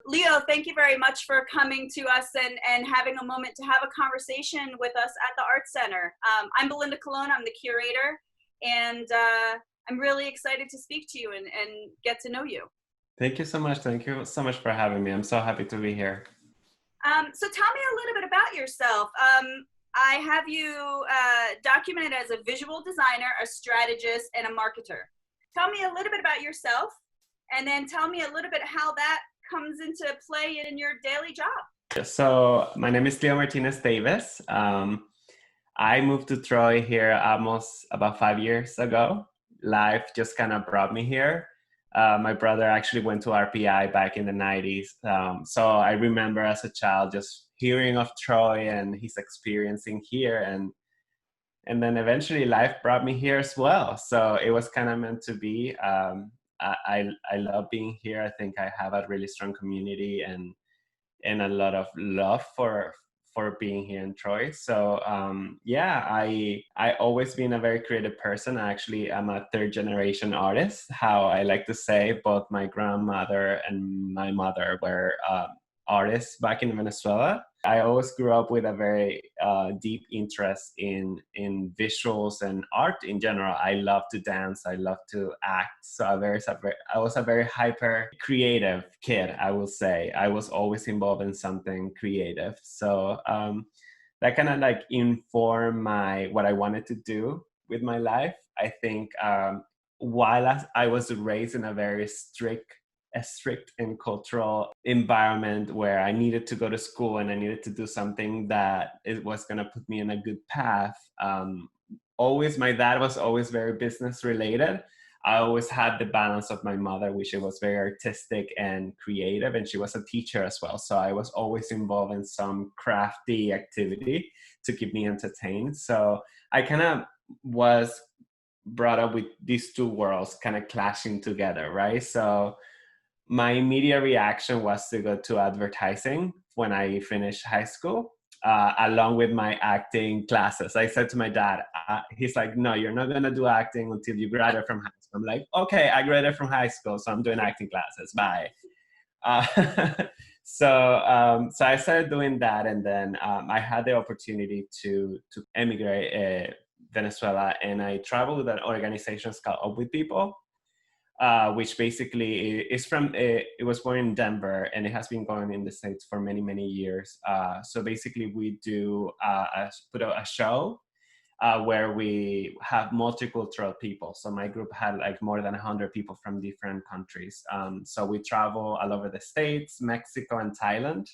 Leo, thank you very much for coming to us and having a moment to have a conversation with us at the Art Center. I'm Belinda Colón, I'm the curator, and I'm really excited to speak to you and get to know you. Thank you so much. Thank you so much for having me. I'm so happy to be here. So tell me a little bit about yourself. I have you documented as a visual designer, a strategist, and a marketer. Tell me a little bit about yourself, and then tell me a little bit how that comes into play in your daily job. So my name is Leo Martinez Davis. I moved to Troy here almost about 5 years ago. Life just kind of brought me here. My brother actually went to RPI back in the 90s. So I remember as a child just hearing of Troy and his experiencing here. And then eventually life brought me here as well. So it was kind of meant to be. I love being here. I think I have a really strong community and a lot of love for being here in Troy. So I always been a very creative person. Actually, I'm a third generation artist. How I like to say, both my grandmother and my mother were artists back in Venezuela. I always grew up with a very deep interest in visuals and art in general. I love to dance. I love to act. So I was a very hyper creative kid, I will say. I was always involved in something creative. So that kind of like informed what I wanted to do with my life. I think while I was raised in a very strict and cultural environment where I needed to go to school and I needed to do something that it was going to put me in a good path. My dad was always very business related. I always had the balance of my mother, which was very artistic and creative, and she was a teacher as well. So I was always involved in some crafty activity to keep me entertained. So I kind of was brought up with these two worlds kind of clashing together, right? So my immediate reaction was to go to advertising when I finished high school, along with my acting classes. I said to my dad, he's like, no, you're not going to do acting until you graduate from high school. I'm like, okay, I graduated from high school, so I'm doing acting classes. Bye. So I started doing that. And then I had the opportunity to emigrate Venezuela. And I traveled with an organization called Up With People. Which basically is it was born in Denver and it has been going in the States for many, many years. So basically we do put out a show where we have multicultural people. So my group had like more than 100 people from different countries. So we travel all over the States, Mexico, and Thailand.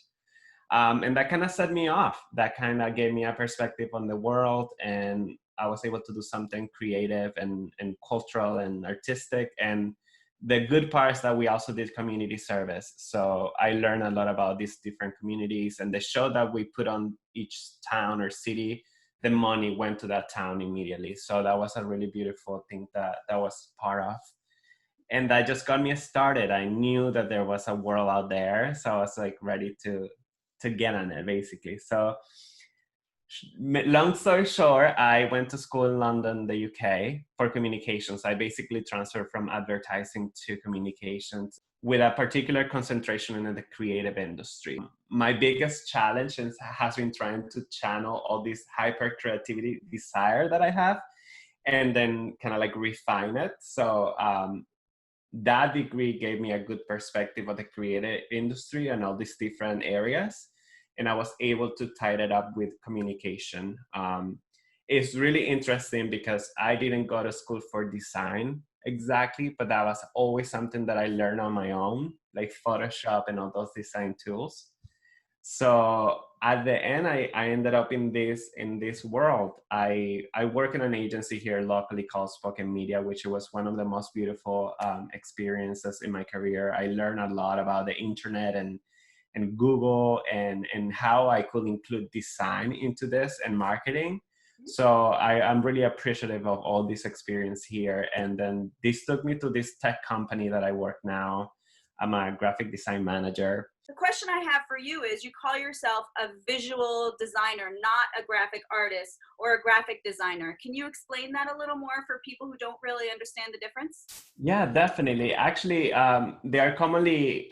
And that kind of set me off. That kind of gave me a perspective on the world, and I was able to do something creative and cultural and artistic. And the good part is that we also did community service. So I learned a lot about these different communities, and the show that we put on each town or city, the money went to that town immediately. So that was a really beautiful thing that was part of. And that just got me started. I knew that there was a world out there. So I was like ready to get on it, basically. So long story short, I went to school in London, the UK, for communications. I basically transferred from advertising to communications with a particular concentration in the creative industry. My biggest challenge has been trying to channel all this hyper creativity desire that I have and then kind of like refine it. So that degree gave me a good perspective of the creative industry and all these different areas. And I was able to tie it up with communication. It's really interesting because I didn't go to school for design exactly, but that was always something that I learned on my own, like Photoshop and all those design tools. So at the end, I ended up in this world. I work in an agency here locally called Spoken Media, which was one of the most beautiful experiences in my career. I learned a lot about the internet and Google and how I could include design into this and marketing. So I'm really appreciative of all this experience here. And then this took me to this tech company that I work now. I'm a graphic design manager. The question I have for you is, you call yourself a visual designer, not a graphic artist or a graphic designer. Can you explain that a little more for people who don't really understand the difference? Yeah, definitely. Actually, they are commonly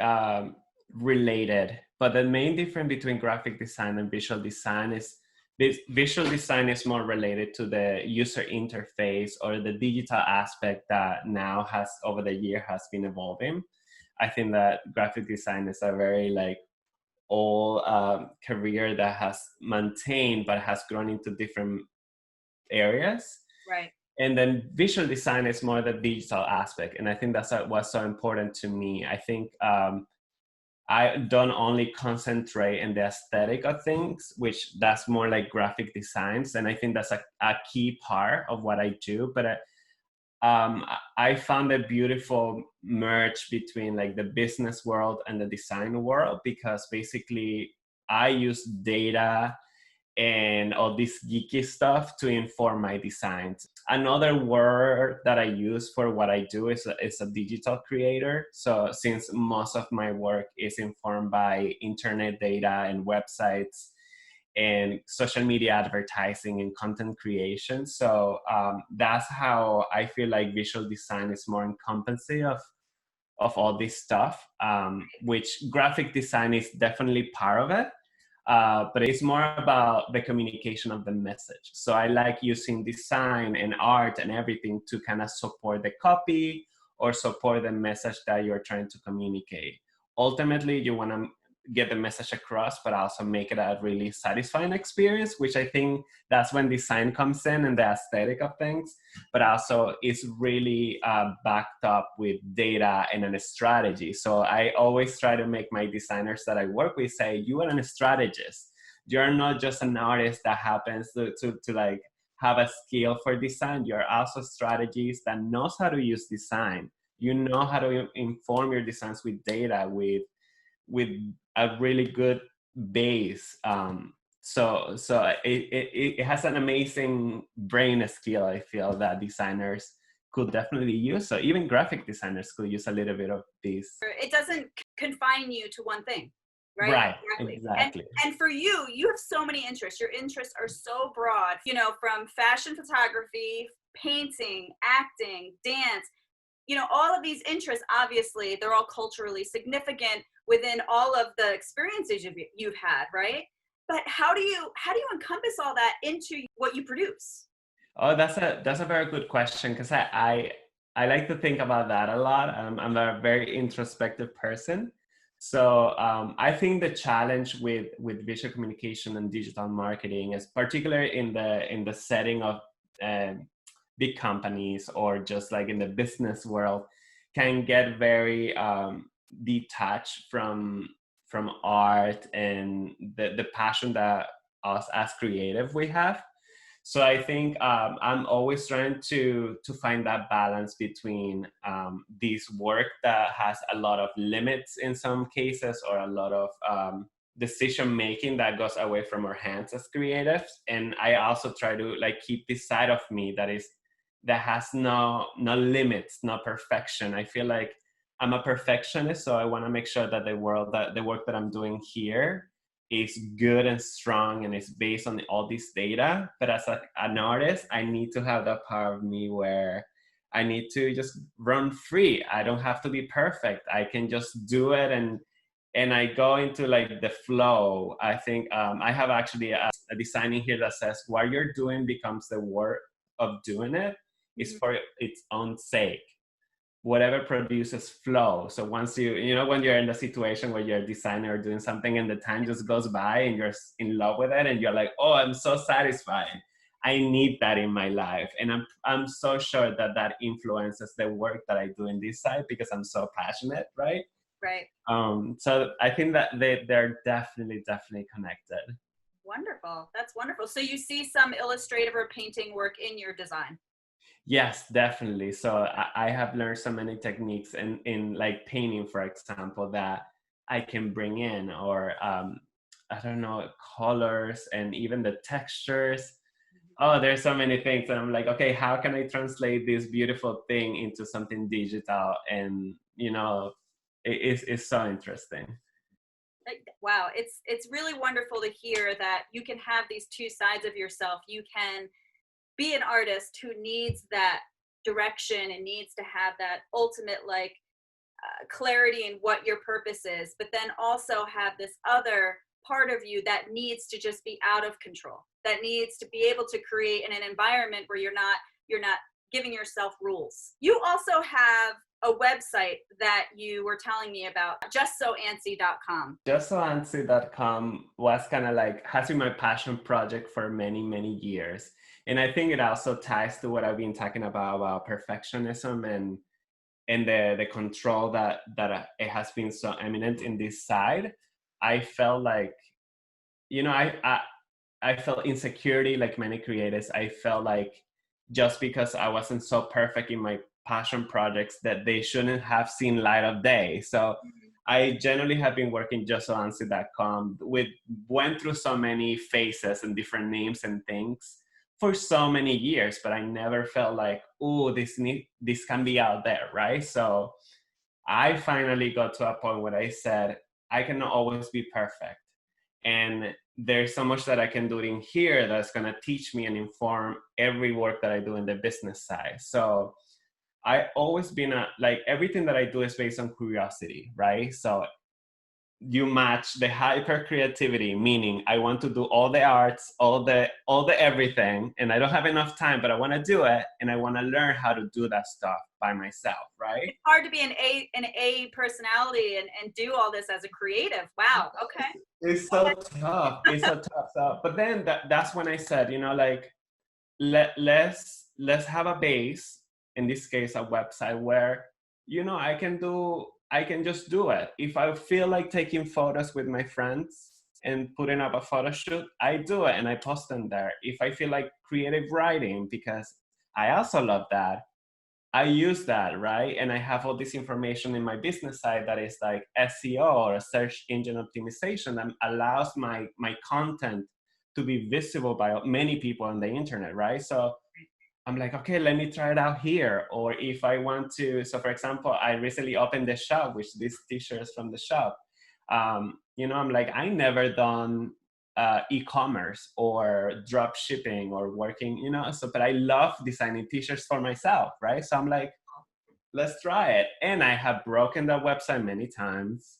related, but the main difference between graphic design and visual design is this visual design is more related to the user interface or the digital aspect that now has over the year has been evolving. I think that graphic design is a very like old career that has maintained but has grown into different areas. Right. And then visual design is more the digital aspect, and I think that's what's so important to me. I think I don't only concentrate in the aesthetic of things, which that's more like graphic designs, and I think that's a key part of what I do. But I found a beautiful merge between like the business world and the design world, because basically I use data and all this geeky stuff to inform my designs. Another word that I use for what I do is a digital creator. So since most of my work is informed by internet data and websites and social media advertising and content creation. So that's how I feel like visual design is more encompassing of all this stuff, which graphic design is definitely part of it. But it's more about the communication of the message. So I like using design and art and everything to kind of support the copy or support the message that you're trying to communicate. Ultimately, you want to get the message across, but also make it a really satisfying experience, which I think that's when design comes in and the aesthetic of things, but also it's really backed up with data and a strategy. So I always try to make my designers that I work with say, you are a strategist. You're not just an artist that happens to like have a skill for design. You're also a strategist that knows how to use design. You know how to inform your designs with data, with a really good base. So it has an amazing brain skill, I feel, that designers could definitely use. So even graphic designers could use a little bit of this. It doesn't confine you to one thing, right? Right, exactly. And for you, you have so many interests. Your interests are so broad, you know, from fashion photography, painting, acting, dance, you know, all of these interests, obviously, they're all culturally significant within all of the experiences you've had, right? But how do you encompass all that into what you produce? Oh, that's a very good question, because I like to think about that a lot. I'm a very introspective person. So I think the challenge with visual communication and digital marketing is particularly in the setting of big companies or just like in the business world, can get very detached from art and the passion that us as creative we have. So I think I'm always trying to find that balance between this work that has a lot of limits in some cases, or a lot of decision making that goes away from our hands as creatives, and I also try to like keep this side of me that has no limits, no perfection. I feel like I'm a perfectionist, so I want to make sure that the work that I'm doing here is good and strong and is based on all this data. But as an artist, I need to have that part of me where I need to just run free. I don't have to be perfect. I can just do it, and I go into like the flow. I think I have actually a design in here that says what you're doing becomes the work of doing it is for its own sake. Whatever produces flow. So once you know, when you're in the situation where you're a designer or doing something and the time just goes by and you're in love with it and you're like, oh, I'm so satisfied. I need that in my life. And I'm so sure that influences the work that I do in this side, because I'm so passionate, right? Right. So I think that they're definitely connected. Wonderful. That's wonderful. So you see some illustrative or painting work in your design? Yes, definitely. So I have learned so many techniques in like painting, for example, that I can bring in, or I don't know, colors and even the textures. Oh, there's so many things. And I'm like, okay, how can I translate this beautiful thing into something digital? And, you know, it's so interesting. Wow, it's really wonderful to hear that you can have these two sides of yourself. You can be an artist who needs that direction and needs to have that ultimate like clarity in what your purpose is, but then also have this other part of you that needs to just be out of control, that needs to be able to create in an environment where you're not giving yourself rules. You also have a website that you were telling me about, justsoantsy.com. Justsoantsy.com was kind of like, has been my passion project for many, many years. And I think it also ties to what I've been talking about perfectionism and the control that it has been so eminent in this side. I felt like, I felt insecurity like many creators. I felt like just because I wasn't so perfect in my passion projects that they shouldn't have seen light of day. So I generally have been working justsoantsy.com. We went through so many phases and different names and things for so many years, but I never felt like, oh, this can be out there, right? So I finally got to a point where I said, I cannot always be perfect. And there's so much that I can do in here that's going to teach me and inform every work that I do in the business side. So I always been like, everything that I do is based on curiosity, right? So you match the hyper creativity, meaning I want to do all the arts, all the everything, and I don't have enough time, but I want to do it, and I want to learn how to do that stuff by myself, right? It's hard to be an A personality and do all this as a creative. Wow. Okay. It's so tough. It's so tough. So, but then that's when I said, like, let's have a base, in this case a website where I can just do it. If I feel like taking photos with my friends and putting up a photo shoot, I do it and I post them there. If I feel like creative writing, because I also love that, I use that, right? And I have all this information in my business side that is like SEO or search engine optimization that allows my content to be visible by many people on the internet, right? So I'm like, okay, let me try it out here. Or if I want to, so for example, I recently opened the shop, which these t-shirts from the shop. I'm like, I never done e-commerce or drop shipping or working, but I love designing t-shirts for myself, right? So I'm like, let's try it. And I have broken that website many times.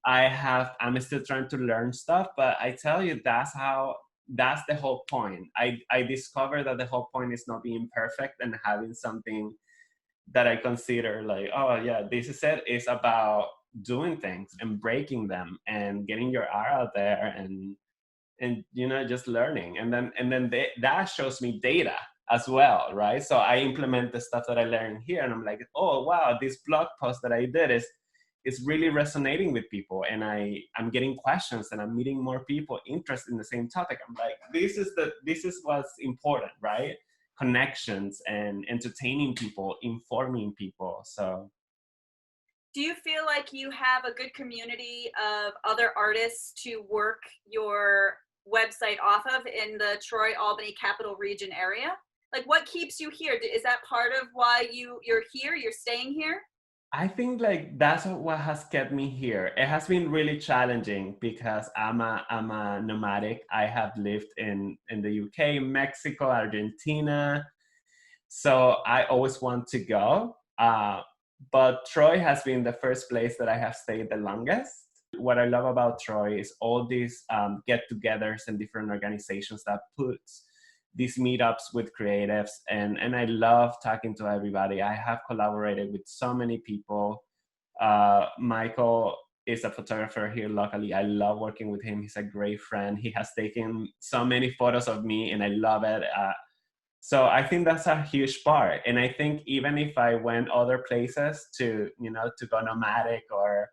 I'm still trying to learn stuff, but I tell you, that's the whole point. I discovered that the whole point is not being perfect and having something that I consider like, oh yeah, this is it. It's about doing things and breaking them and getting your art out there and just learning. And then that shows me data as well, right? So I implement the stuff that I learned here and I'm like, oh wow, this blog post that I did is really resonating with people, and I'm getting questions and I'm meeting more people interested in the same topic. I'm like, this is what's important, right? Connections and entertaining people, informing people. So do you feel like you have a good community of other artists to work your website off of in the Troy, Albany, Capital Region area? Like, what keeps you here? Is that part of why you're here? You're staying here? I think like that's what has kept me here. It has been really challenging because I'm a nomadic. I have lived in the UK, Mexico, Argentina. So I always want to go. But Troy has been the first place that I have stayed the longest. What I love about Troy is all these get-togethers and different organizations that puts these meetups with creatives, and I love talking to everybody. I have collaborated with so many people. Michael is a photographer here locally. I love working with him. He's a great friend. He has taken so many photos of me and I love it. So I think that's a huge part. And I think even if I went other places to go nomadic or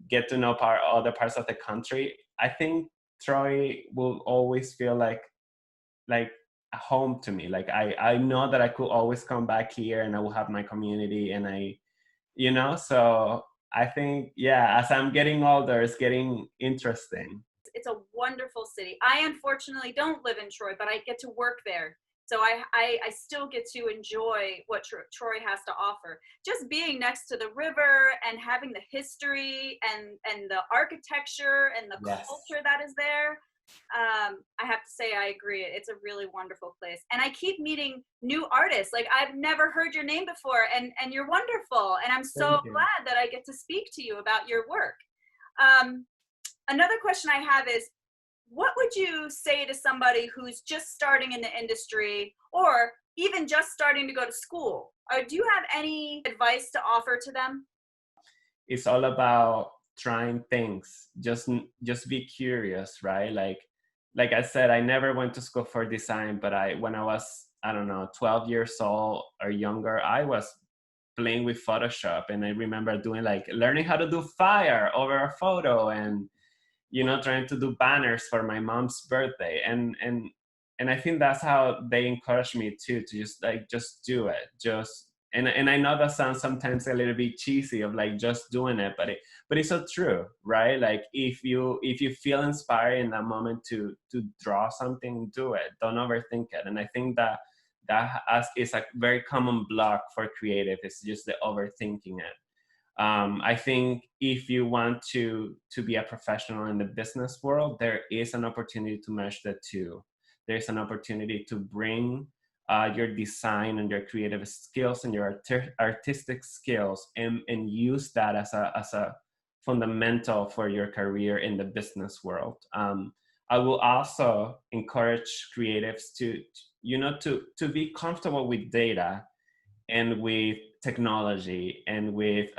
get to know other parts of the country, I think Troy will always feel like a home to me. Like I know that I could always come back here and I will have my community, and so I think, yeah, as I'm getting older, it's getting interesting. It's a wonderful city. I unfortunately don't live in Troy, but I get to work there. So I still get to enjoy what Troy has to offer. Just being next to the river and having the history and the architecture and the Yes. culture that is there. I have to say I agree. It's a really wonderful place. And I keep meeting new artists. Like I've never heard your name before, and you're wonderful. And I'm so Thank you. glad that I get to speak to you about your work. Um, Another question I have is, what would you say to somebody who's just starting in the industry or even just starting to go to school? Or do you have any advice to offer to them? It's all about trying things. Just be curious, right? Like I said, I never went to school for design, but when I was, I don't know, 12 years old or younger, I was playing with Photoshop, and I remember doing like learning how to do fire over a photo, and trying to do banners for my mom's birthday, and I think that's how they encouraged me too, to just do it, and I know that sounds sometimes a little bit cheesy of like just doing it, but it's so true, right? Like if you feel inspired in that moment to draw something, do it. Don't overthink it. And I think that is a very common block for creative, is just the overthinking it. I think if you want to be a professional in the business world, there is an opportunity to merge the two. There's an opportunity to bring your design and your creative skills and your artistic skills, and use that as a fundamental for your career in the business world. I will also encourage creatives to be comfortable with data and with technology and with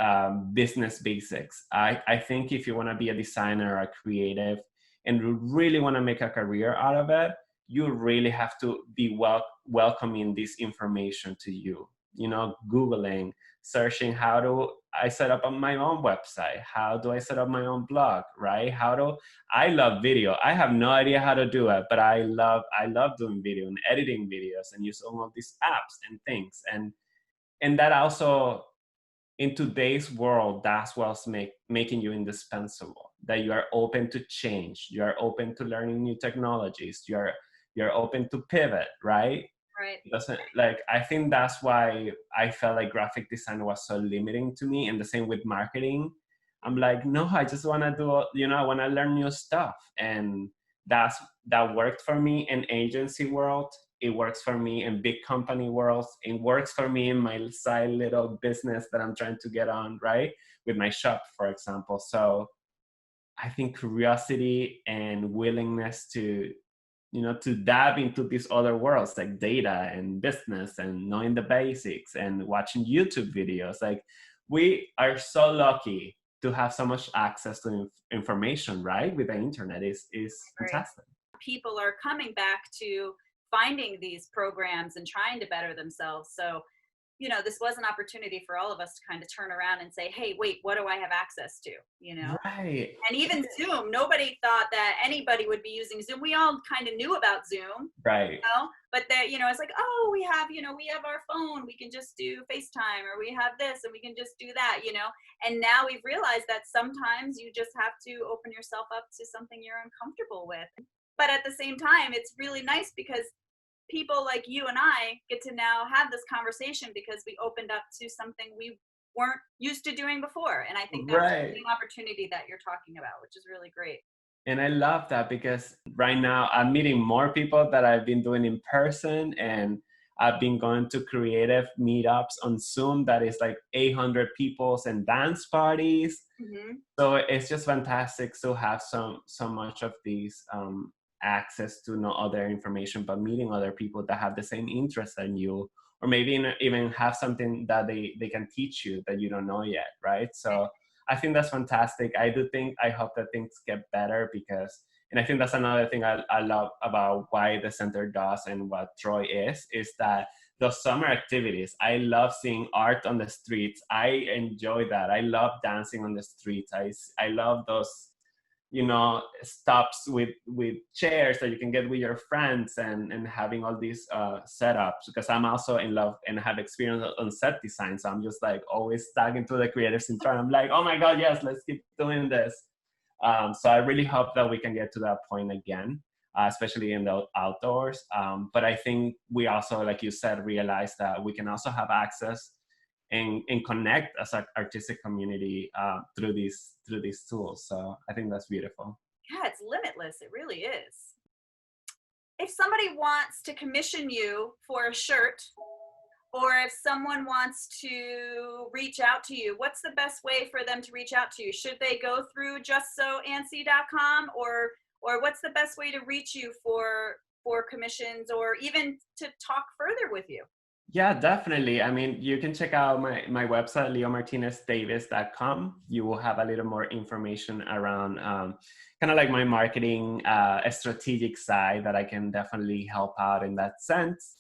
business basics. I think if you want to be a designer or a creative and you really want to make a career out of it, you really have to be welcoming this information to you. Googling, searching, how do I set up on my own website? How do I set up my own blog, right? I love video. I have no idea how to do it, but I love doing video and editing videos and use all of these apps and things. And that also, in today's world, that's what's making you indispensable, that you are open to change, you are open to learning new technologies, you're open to pivot, right? Right. It doesn't, like, I think that's why I felt like graphic design was so limiting to me, and the same with marketing. I'm like, no, I just want to I want to learn new stuff. And that worked for me in agency world. It works for me in big company worlds. It works for me in my side little business that I'm trying to get on, right? With my shop, for example. So I think curiosity and willingness to dive into these other worlds like data and business and knowing the basics and watching YouTube videos. Like, we are so lucky to have so much access to information, right? With the internet is Right. fantastic. People are coming back to finding these programs and trying to better themselves. So, this was an opportunity for all of us to kind of turn around and say, hey, wait, what do I have access to? Right. And even Zoom, nobody thought that anybody would be using Zoom. We all kind of knew about Zoom, Right. but that, it's like, oh, we have our phone, we can just do FaceTime, or we have this and we can just do that, and now we've realized that sometimes you just have to open yourself up to something you're uncomfortable with. But at the same time, it's really nice because people like you and I get to now have this conversation because we opened up to something we weren't used to doing before. And I think that's the Right. same opportunity that you're talking about, which is really great. And I love that, because right now I'm meeting more people that I've been doing in person, and I've been going to creative meetups on Zoom that is like 800 people and dance parties. Mm-hmm. So it's just fantastic to have so much of these access to know other information, but meeting other people that have the same interest in you, or maybe even have something that they can teach you that you don't know yet, right? So I think that's fantastic. I hope that things get better, and I think that's another thing I love about why the center does and what Troy is that those summer activities. I love seeing art on the streets. I enjoy that. I love dancing on the streets. I love those, stops with chairs that you can get with your friends, and having all these setups, because I'm also in love and have experience on set design. So I'm just like always talking to the creators in turn. I'm like, oh my God, yes, let's keep doing this. So I really hope that we can get to that point again, especially in the outdoors. But I think we also, like you said, realize that we can also have access and connect as an artistic community through these tools. So I think that's beautiful. Yeah, it's limitless. It really is. If somebody wants to commission you for a shirt, or if someone wants to reach out to you, what's the best way for them to reach out to you? Should they go through justsoantsy.com, or what's the best way to reach you for commissions, or even to talk further with you? Yeah, definitely. I mean, you can check out my website, leomartinezdavis.com. You will have a little more information around kind of like my marketing strategic side that I can definitely help out in that sense.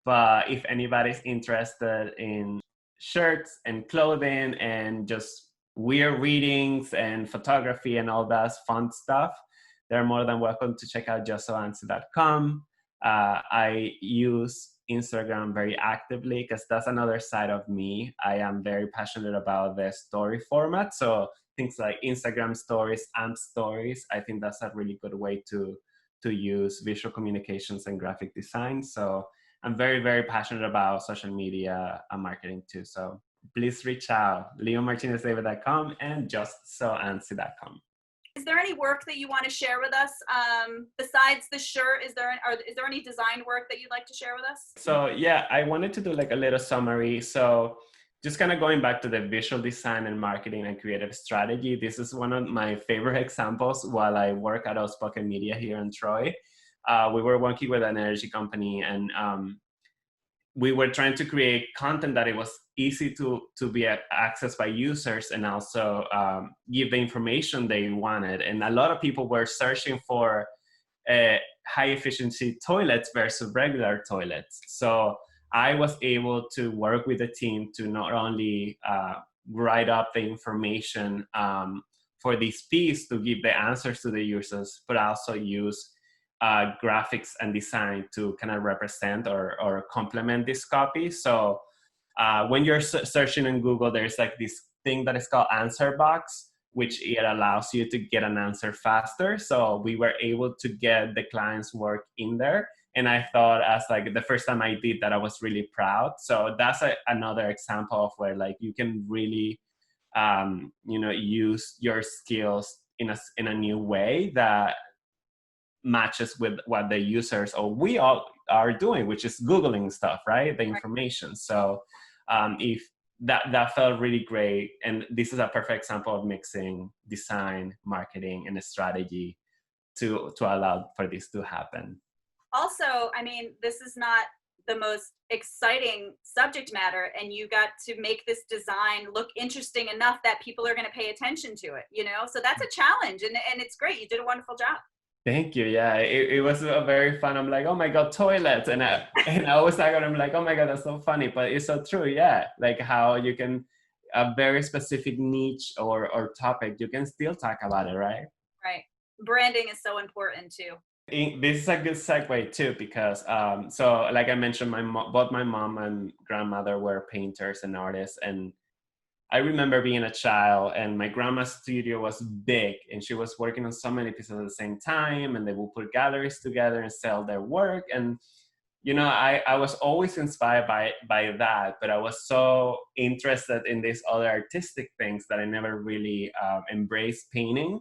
But if anybody's interested in shirts and clothing and just weird readings and photography and all that fun stuff, they're more than welcome to check out justsoantsy.com. I use Instagram very actively because that's another side of me. I am very passionate about the story format. So things like Instagram stories, AMP stories, I think that's a really good way to use visual communications and graphic design. So I'm very, very passionate about social media and marketing too. So please reach out, leomartinezdavid.com and justsoantsy.com. Is there any work that you want to share with us besides the shirt? Is there any design work that you'd like to share with us? So yeah, I wanted to do like a little summary. So just kind of going back to the visual design and marketing and creative strategy, this is one of my favorite examples while I work at Outspoken Media here in Troy. We were working with an energy company, and we were trying to create content that it was easy to be accessed by users, and also give the information they wanted. And a lot of people were searching for high efficiency toilets versus regular toilets. So I was able to work with the team to not only write up the information for this piece to give the answers to the users, but also use graphics and design to kind of represent or complement this copy. So when you're searching in Google, there's like this thing that is called answer box, which it allows you to get an answer faster. So we were able to get the client's work in there. And I thought, as like the first time I did that, I was really proud. So that's another example of where like you can really use your skills in a new way that matches with what the users or we all are doing, which is Googling stuff, right? The information. So if that felt really great. And this is a perfect example of mixing design, marketing, and strategy to allow for this to happen. Also, I mean, this is not the most exciting subject matter, and you got to make this design look interesting enough that people are going to pay attention to it, so that's a challenge, and it's great. You did a wonderful job. Thank you. Yeah, it was a very fun. I'm like, oh my God, toilets. And I always talk about, I'm like, oh my God, that's so funny. But it's so true. Yeah. Like how you can, a very specific niche or topic, you can still talk about it, right? Right. Branding is so important too. This is a good segue too, because so like I mentioned, both my mom and grandmother were painters and artists. And I remember being a child, and my grandma's studio was big, and she was working on so many pieces at the same time, and they would put galleries together and sell their work. And I was always inspired by that, but I was so interested in these other artistic things that I never really embraced painting.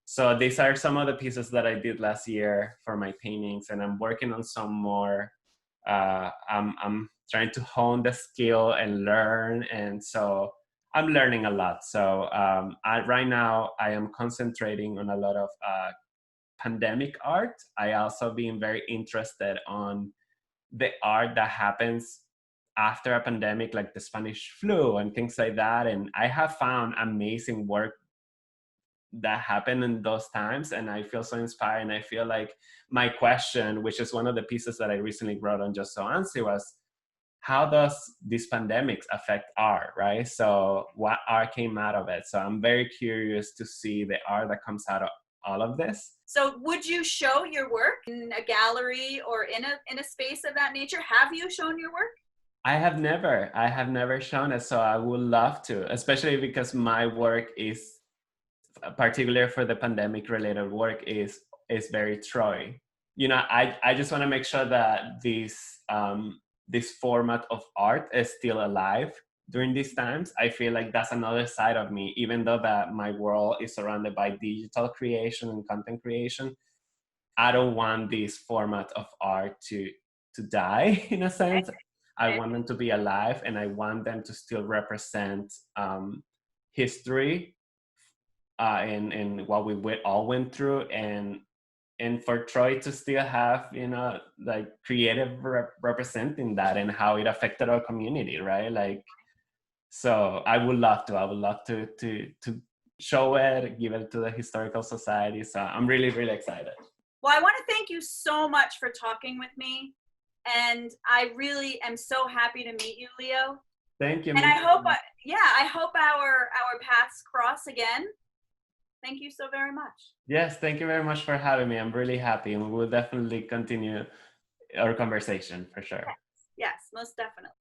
So these are some of the pieces that I did last year for my paintings, and I'm working on some more. I'm trying to hone the skill and learn, and so I'm learning a lot. So right now I am concentrating on a lot of pandemic art. I also been very interested on the art that happens after a pandemic, like the Spanish flu and things like that. And I have found amazing work that happened in those times, and I feel so inspired. And I feel like my question, which is one of the pieces that I recently wrote on Just So Answer, was, how does these pandemics affect art, right? So what art came out of it? So I'm very curious to see the art that comes out of all of this. So would you show your work in a gallery or in a space of that nature? Have you shown your work? I have never shown it. So I would love to, especially because my work is, particularly for the pandemic related work, is very Troy. I just want to make sure that this format of art is still alive, during these times. I feel like that's another side of me, even though that my world is surrounded by digital creation and content creation. I don't want this format of art to die in a sense. I want them to be alive, and I want them to still represent history and what we all went through, and for Troy to still have, you know, like creative representing that and how it affected our community, right? Like, so I would love to show it, give it to the Historical Society. So I'm really, really excited. Well, I want to thank you so much for talking with me. And I really am so happy to meet you, Leo. Thank you. And I hope, I hope our paths cross again. Thank you so very much. Yes, thank you very much for having me. I'm really happy, and we will definitely continue our conversation for sure. Yes, most definitely.